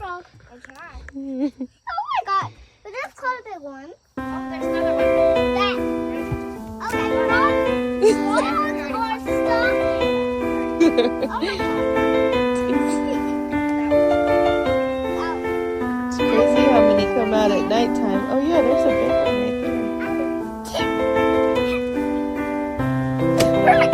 I'll try. Oh my god. But that's called a big one. Oh, there's another one. That. Okay, one more stocking. Oh my god. It's crazy how many come out at nighttime. Oh yeah, there's a big one right Perfect. We got it.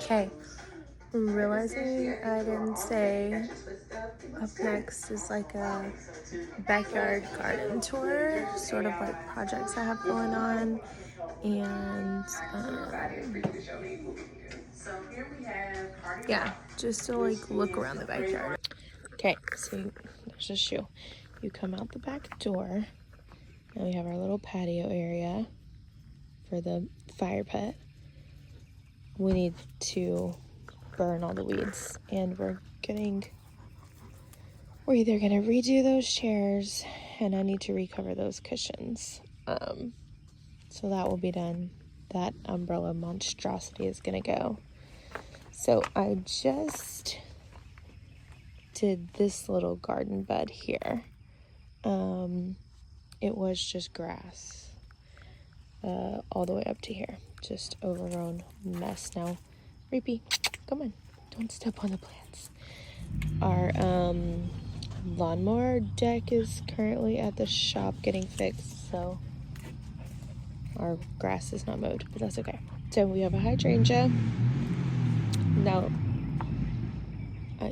Okay, realizing I didn't say up next is like a backyard garden tour, sort of like projects I have going on, and yeah, just to like look around the backyard. Okay, so there's a shoe. You come out the back door, and we have our little patio area for the fire pit. We need to burn all the weeds, and we're either gonna redo those chairs, and I need to recover those cushions. So that will be done. That umbrella monstrosity is gonna go. So I just did this little garden bed here. It was just grass all the way up to here. Just overgrown mess now. Reapy, come on, don't step on the plants. Our lawnmower deck is currently at the shop getting fixed, so our grass is not mowed, but that's okay. So we have a hydrangea. Now,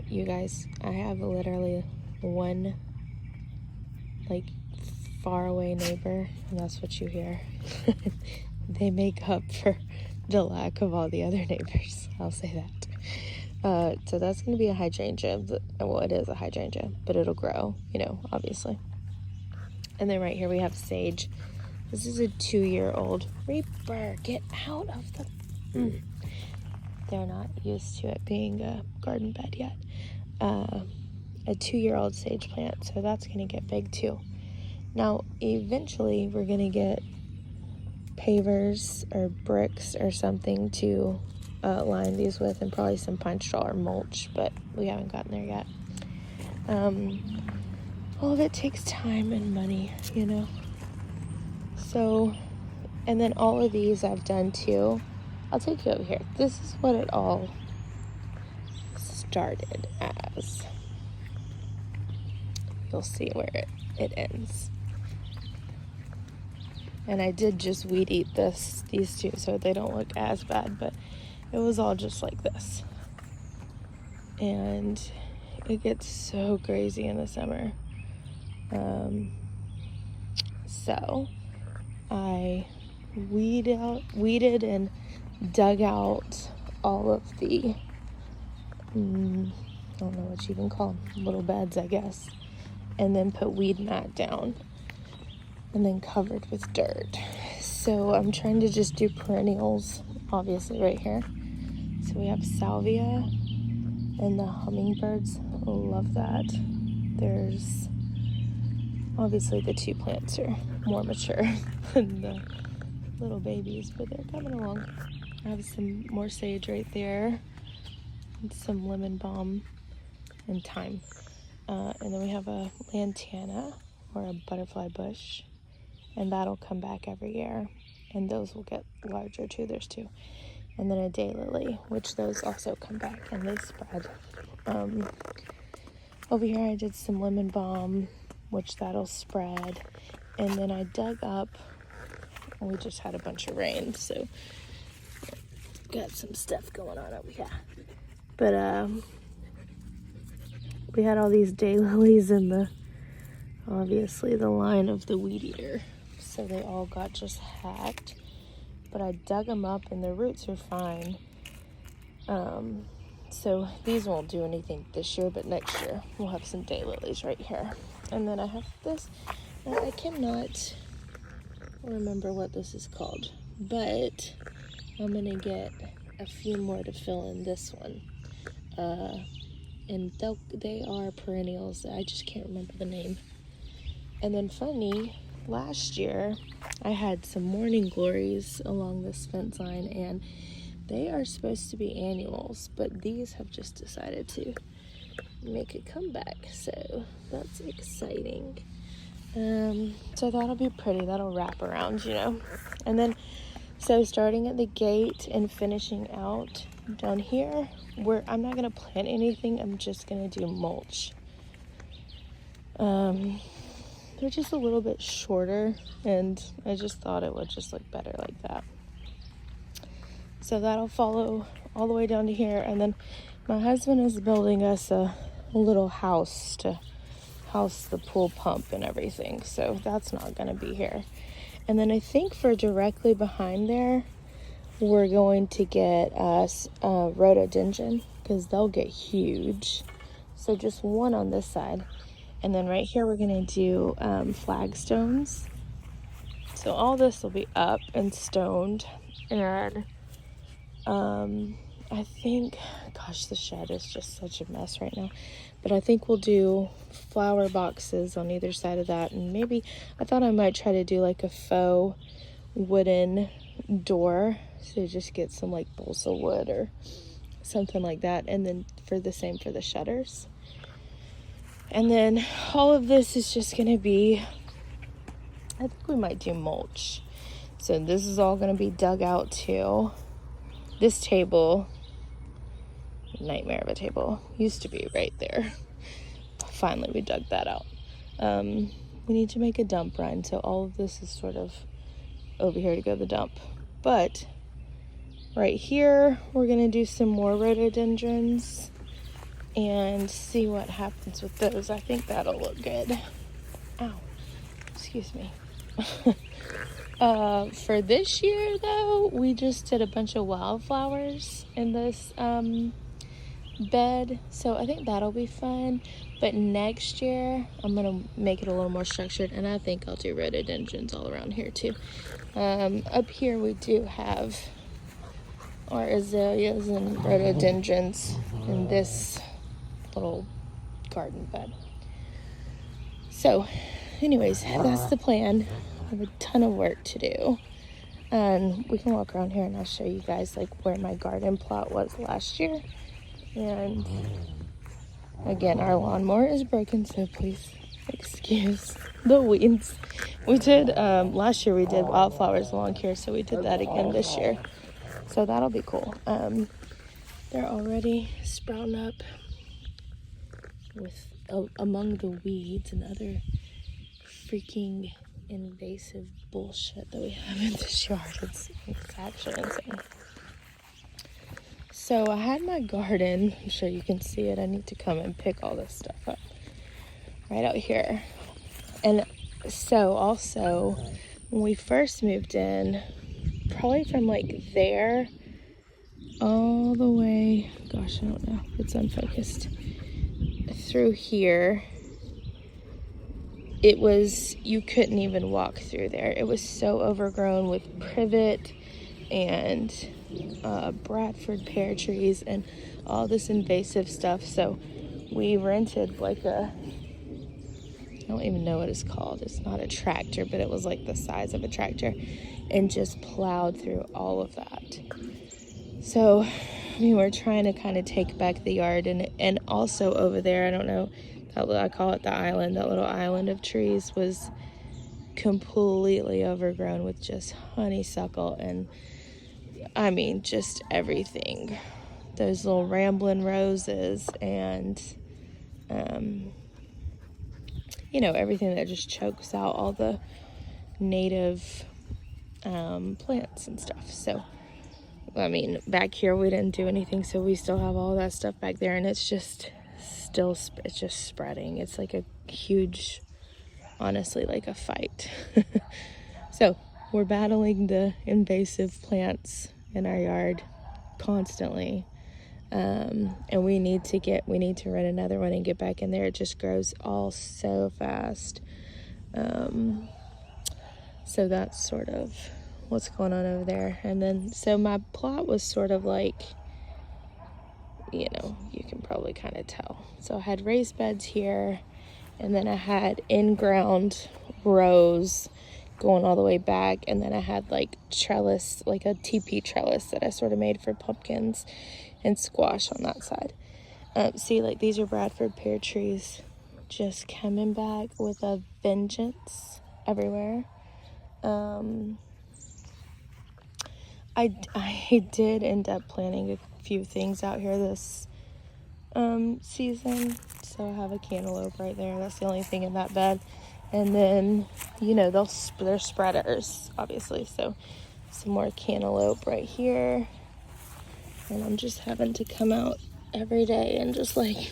you guys, I have literally one like far away neighbor, and that's what you hear. They make up for the lack of all the other neighbors, I'll say that. So that's going to be a hydrangea. Well, it is a hydrangea, but it'll grow, obviously. And then right here we have sage. This is a 2-year-old. Reaper, get out of the... They're not used to it being a garden bed yet. A 2-year-old sage plant, so that's going to get big too. Now, eventually we're going to get pavers or bricks or something to line these with, and probably some pine straw or mulch, but we haven't gotten there yet. All of it takes time and money, So, and then all of these I've done too. I'll take you over here. This is what it all started as. You'll see where it ends. And I did just weed eat these two so they don't look as bad, but it was all just like this. And it gets so crazy in the summer. So I weeded and dug out all of the, I don't know what you even call them, little beds, I guess, and then put weed mat down and then covered with dirt. So I'm trying to just do perennials, obviously, right here. So we have salvia, And the hummingbirds love that. There's obviously the 2 plants are more mature than the little babies, but they're coming along. I have some more sage right there, and some lemon balm and thyme. And then we have a lantana, or a butterfly bush, and that'll come back every year. And those will get larger too, there's 2. And then a daylily, which those also come back and they spread. Over here I did some lemon balm, which that'll spread. And then I dug up, we just had a bunch of rain, so got some stuff going on over here. But we had all these daylilies in the, obviously the line of the weed eater, so they all got just hacked. But I dug them up and their roots are fine. So these won't do anything this year, but next year we'll have some daylilies right here. And then I have this, and I cannot remember what this is called, but I'm gonna get a few more to fill in this one. And they are perennials. I just can't remember the name. And then funny, last year I had some morning glories along this fence line, and they are supposed to be annuals, but these have just decided to make a comeback, so that's exciting. So that'll be pretty. That'll wrap around, you know. And then, so starting at the gate and finishing out down here, where I'm not gonna plant anything, I'm just gonna do mulch. They're just a little bit shorter, and I just thought it would just look better like that. So that'll follow all the way down to here, and then my husband is building us a little house to house the pool pump and everything, so that's not gonna be here. And then I think for directly behind there, we're going to get us a rhododendron, because they'll get huge. So just one on this side. And then right here we're gonna do flagstones. So all this will be up and stoned. And I think, gosh, the shed is just such a mess right now. But I think we'll do flower boxes on either side of that. And maybe, I thought I might try to do like a faux wooden door. So just get some like balsa wood or something like that. And then for the same for the shutters. And then all of this is just going to be, I think we might do mulch. So this is all going to be dug out too. This table, nightmare of a table, used to be right there. Finally, we dug that out. We need to make a dump run. So all of this is sort of over here to go to the dump. But right here, we're going to do some more rhododendrons and see what happens with those. I think that'll look good. Ow, excuse me. For this year though, we just did a bunch of wildflowers in this bed, so I think that'll be fun. But next year I'm gonna make it a little more structured, and I think I'll do rhododendrons all around here too. Up here we do have our azaleas and rhododendrons in this little garden bed. So anyways, that's the plan. I have a ton of work to do, and we can walk around here and I'll show you guys like where my garden plot was last year. And again, our lawnmower is broken, so please excuse the weeds. We did last year we did wildflowers along here, so we did that again this year, so that'll be cool. They're already sprouting up with among the weeds and other freaking invasive bullshit that we have in this yard. It's actually insane. So I had my garden, I'm sure you can see it. I need to come and pick all this stuff up right out here. And so also when we first moved in, probably from like there all the way, gosh, I don't know, it's unfocused, through here, it was, you couldn't even walk through there. It was so overgrown with privet and Bradford pear trees and all this invasive stuff. So we rented like I don't even know what it's called. It's not a tractor, but it was like the size of a tractor, and just plowed through all of that. So, I mean, we're trying to kind of take back the yard, and also over there, I don't know, I call it the island, that little island of trees was completely overgrown with just honeysuckle and, I mean, just everything. Those little rambling roses and, you know, everything that just chokes out all the native plants and stuff. So, I mean, back here we didn't do anything, so we still have all that stuff back there, and it's just it's just spreading. It's like a huge, honestly, like a fight. So we're battling the invasive plants in our yard constantly, and we need to rent another one and get back in there. It just grows all so fast. So that's sort of what's going on over there. And then, so my plot was sort of like, you know, you can probably kind of tell. So I had raised beds here, and then I had in-ground rows going all the way back, and then I had like trellis, like a TP trellis that I sort of made for pumpkins and squash on that side. See, like these are Bradford pear trees just coming back with a vengeance everywhere. I did end up planting a few things out here this season. So I have a cantaloupe right there. That's the only thing in that bed. And then, you know, they're spreaders, obviously. So some more cantaloupe right here. And I'm just having to come out every day and just like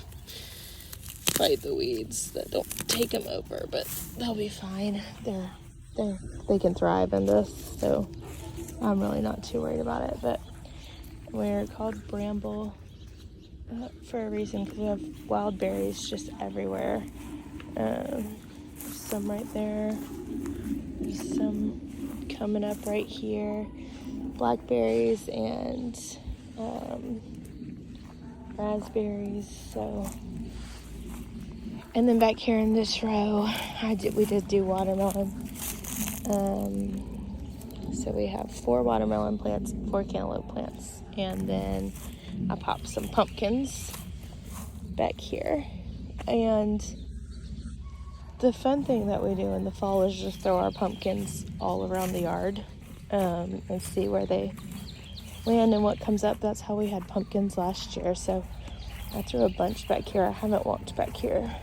fight the weeds that don't take them over. But they'll be fine. They can thrive in this. So I'm really not too worried about it. But we're called Bramble for a reason, because we have wild berries just everywhere. There's some right there. There's some coming up right here. Blackberries and raspberries. So, and then back here in this row, we did do watermelon. So we have 4 watermelon plants, 4 cantaloupe plants, and then I popped some pumpkins back here. And the fun thing that we do in the fall is just throw our pumpkins all around the yard and see where they land and what comes up. That's how we had pumpkins last year. So I threw a bunch back here. I haven't walked back here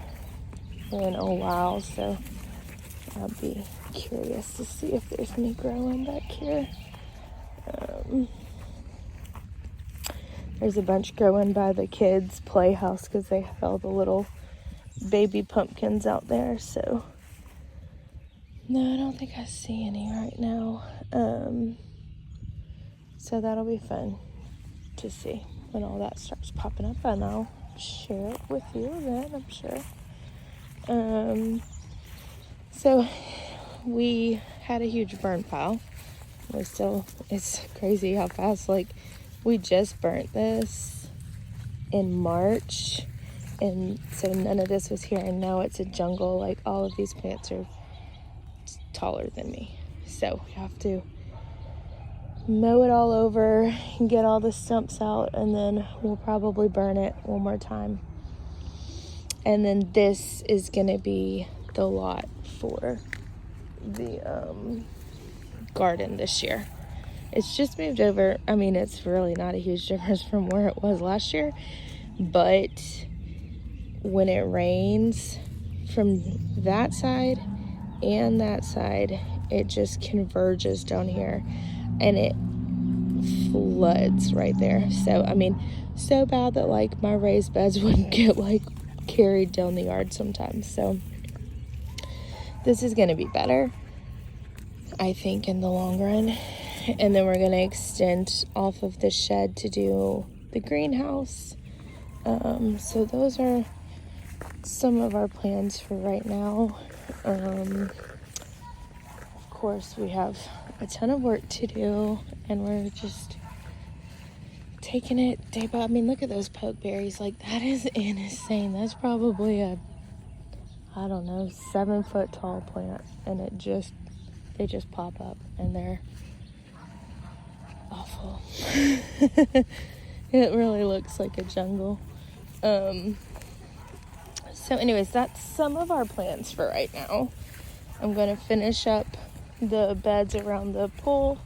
in a while, so I'll be curious to see if there's any growing back here. There's a bunch growing by the kids' playhouse because they have all the little baby pumpkins out there. So no, I don't think I see any right now. So that'll be fun to see when all that starts popping up, and I'll share it with you then, I'm sure. So we had a huge burn pile. It's crazy how fast, like, we just burnt this in March, and so none of this was here, and now it's a jungle. Like, all of these plants are taller than me, so we have to mow it all over and get all the stumps out, and then we'll probably burn it one more time. And then this is gonna be the lot for the garden this year. It's just moved over. I mean, it's really not a huge difference from where it was last year, but when it rains from that side and that side, it just converges down here and it floods right there. So, I mean, so bad that like my raised beds wouldn't get like carried down the yard sometimes. So this is going to be better, I think, in the long run. And then we're going to extend off of the shed to do the greenhouse. So those are some of our plans for right now. Of course, we have a ton of work to do, and we're just taking it day by. I mean, look at those pokeberries. Like, that is insane. That's probably a, I don't know, 7-foot tall plant, and they just pop up, and they're awful. It really looks like a jungle. So anyways, that's some of our plans for right now. I'm going to finish up the beds around the pool.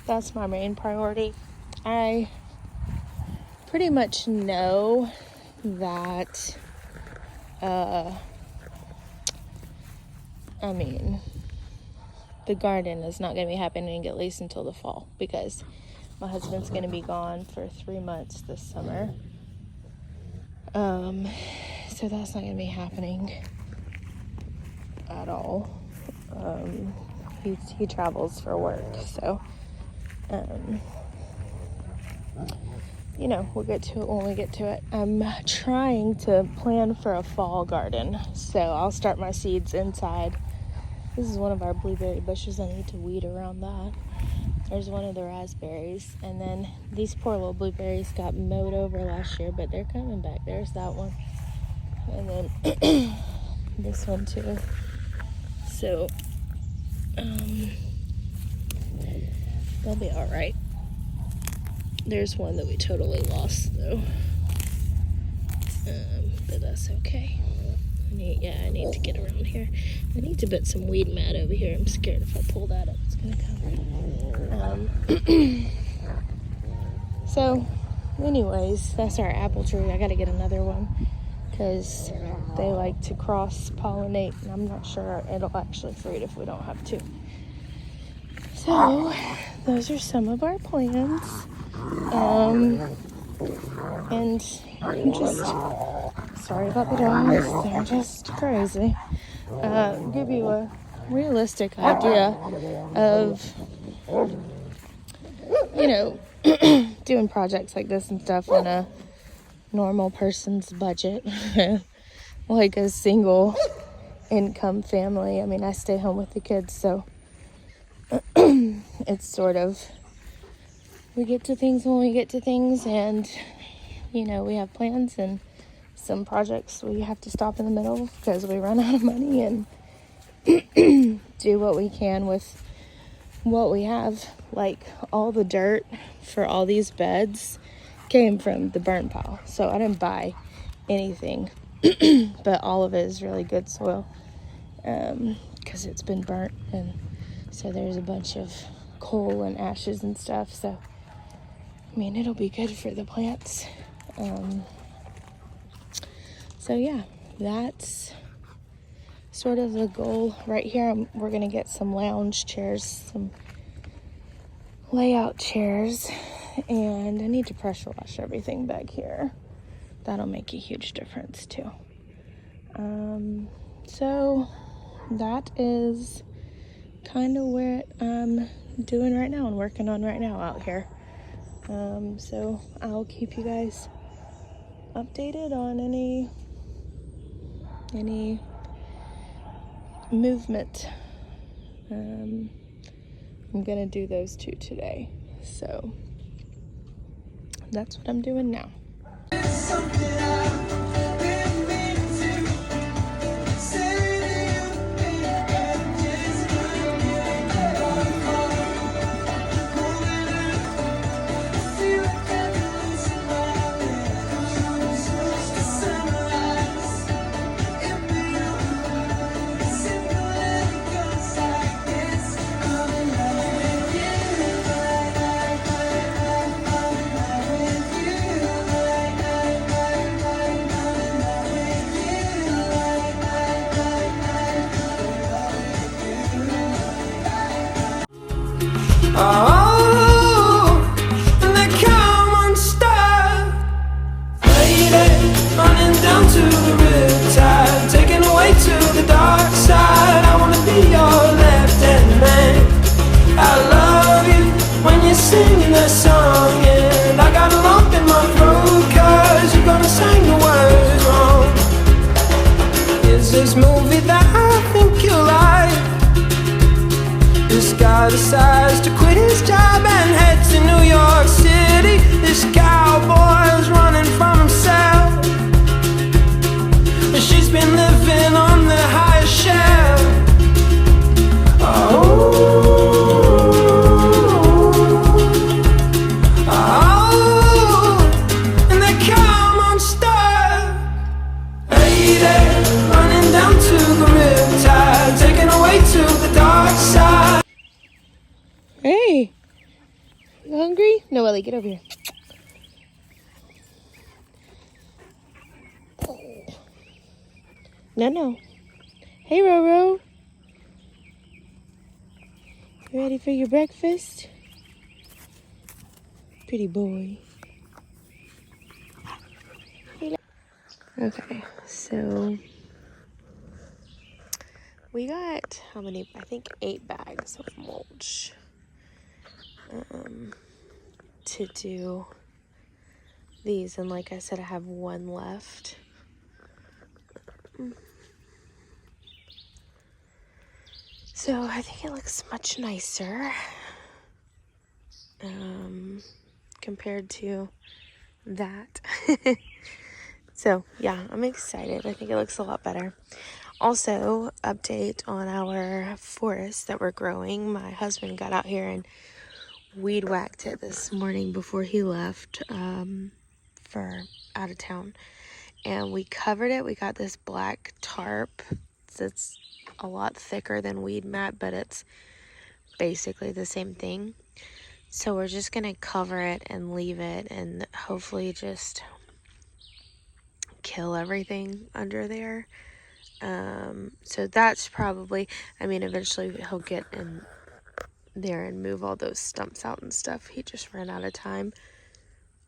That's my main priority. I pretty much know that, I mean, the garden is not going to be happening at least until the fall, because my husband's going to be gone for 3 months this summer. So that's not going to be happening at all. He travels for work, so, you know, we'll get to it when we get to it. I'm trying to plan for a fall garden, so I'll start my seeds inside. This is one of our blueberry bushes. I need to weed around that. There's one of the raspberries, and then these poor little blueberries got mowed over last year, but they're coming back. There's that one, and then this one too. So they'll be all right. There's one that we totally lost though, but that's okay. I need to get around here. I need to put some weed mat over here. I'm scared if I pull that up, it's gonna cover it. So anyways, that's our apple tree. I gotta get another one because they like to cross-pollinate, and I'm not sure it'll actually fruit if we don't have two. So those are some of our plans. And I'm just sorry about the dogs. They're just crazy. Give you a realistic idea of, you know, doing projects like this and stuff on a normal person's budget. Like a single income family. I mean, I stay home with the kids, so it's sort of, we get to things when we get to things, and you know, we have plans, and some projects we have to stop in the middle because we run out of money, and do what we can with what we have. Like, all the dirt for all these beds came from the burn pile, so I didn't buy anything. But all of it is really good soil, because it's been burnt, and so there's a bunch of coal and ashes and stuff. So I mean, it'll be good for the plants. So yeah, that's sort of the goal right here. We're gonna get some lounge chairs, some layout chairs, and I need to pressure wash everything back here. That'll make a huge difference too. So that is kind of what I'm doing right now and working on right now out here. So I'll keep you guys updated on any movement. I'm gonna do those two today, so that's what I'm doing now. Oh, and they come unstuck, lady, running down to the riptide, taken away to the dark side. I wanna be your left-hand man. I love you when you're singing that song, and I got a lump in my throat 'cause you're gonna sing the words wrong. Is this movie that I think you like? This guy decides to quit his job and head to New York City. This guy boy's running from himself. She's been living on the highest shelf. And they come unstuck. Lady, running down to the riptide, taken away to the dark side. Hey, you hungry? No, Ellie, get over here. No. Hey, Roro. You ready for your breakfast? Pretty boy. Okay, so we got, how many? I think 8 bags of mulch to do these. And like I said, I have 1 left. So I think it looks much nicer compared to that. So yeah, I'm excited. I think it looks a lot better. Also, update on our forest that we're growing. My husband got out here and weed whacked it this morning before he left for out of town. And we covered it. We got this black tarp that's a lot thicker than weed mat, but it's basically the same thing. So we're just going to cover it and leave it and hopefully just kill everything under there. So that's probably, I mean, eventually he'll get in there and move all those stumps out and stuff. He just ran out of time.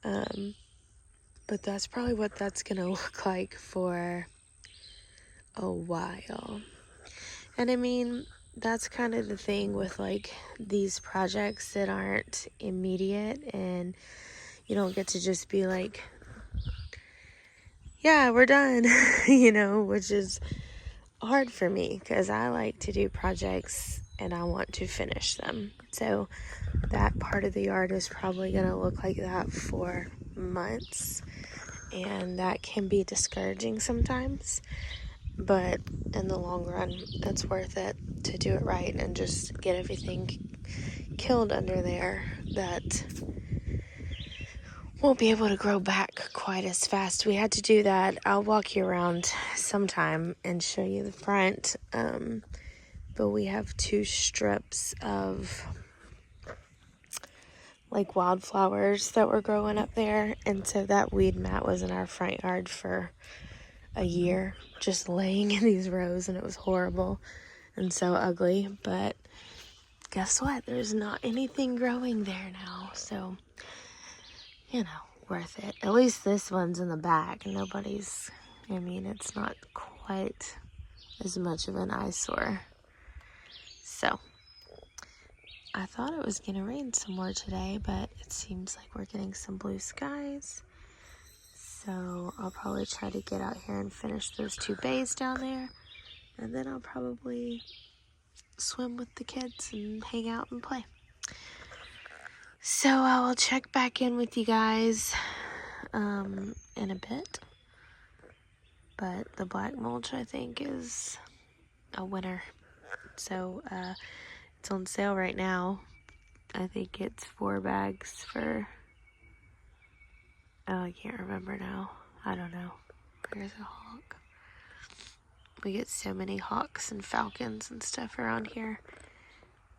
But that's probably what that's going to look like for a while. And I mean, that's kind of the thing with like these projects that aren't immediate, and you don't get to just be like, yeah, we're done, you know, which is hard for me because I like to do projects and I want to finish them. So that part of the yard is probably going to look like that for months, and that can be discouraging sometimes. But in the long run, it's worth it to do it right and just get everything killed under there that won't be able to grow back quite as fast. We had to do that. I'll walk you around sometime and show you the front. But we have 2 strips of like wildflowers that were growing up there. And so that weed mat was in our front yard for a year, just laying in these rows, and it was horrible and so ugly. But guess what? There's not anything growing there now, so you know, worth it. At least this one's in the back. Nobody's, I mean, it's not quite as much of an eyesore. So I thought it was gonna rain some more today, but it seems like we're getting some blue skies. So I'll probably try to get out here and finish those 2 bays down there. And then I'll probably swim with the kids and hang out and play. So I will check back in with you guys in a bit. But the black mulch, I think, is a winner. So it's on sale right now. I think it's 4 bags for... Oh, I can't remember now. I don't know. There's a hawk. We get so many hawks and falcons and stuff around here,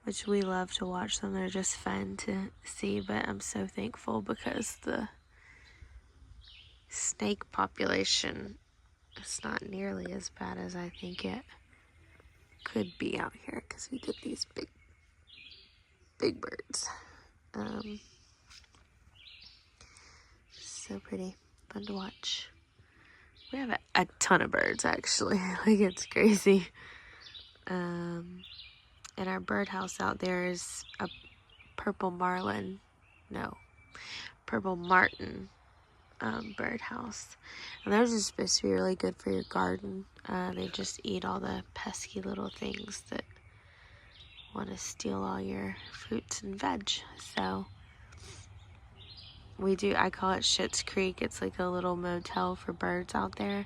which we love to watch them. They're just fun to see, but I'm so thankful because the snake population is not nearly as bad as I think it could be out here because we get these big birds. So pretty, fun to watch. We have a ton of birds actually, like it's crazy. And our birdhouse out there is a purple martin birdhouse. And those are supposed to be really good for your garden. They just eat all the pesky little things that want to steal all your fruits and veg. So I call it Schitt's Creek. It's like a little motel for birds out there.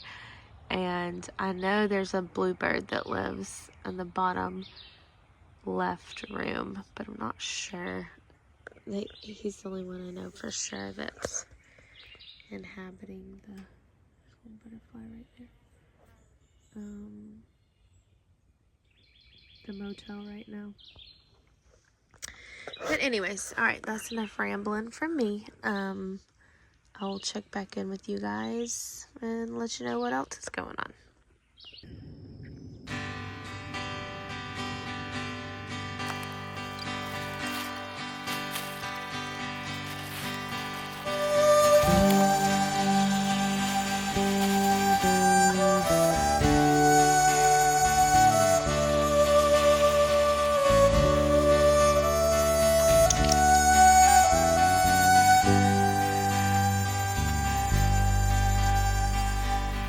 And I know there's a bluebird that lives in the bottom left room, but I'm not sure. He's the only one I know for sure that's inhabiting the butterfly right there. The motel right now. But anyways, all right, that's enough rambling from me. I'll check back in with you guys and let you know what else is going on.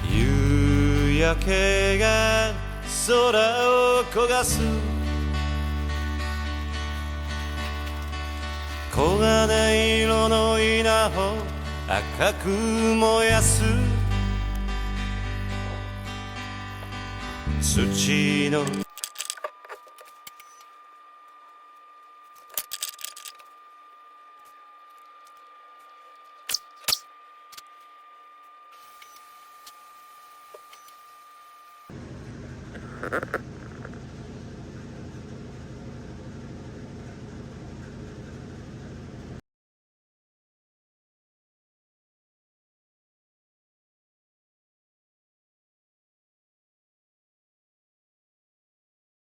夕焼けが空を焦がす黄金色の稲穂赤く燃やす土の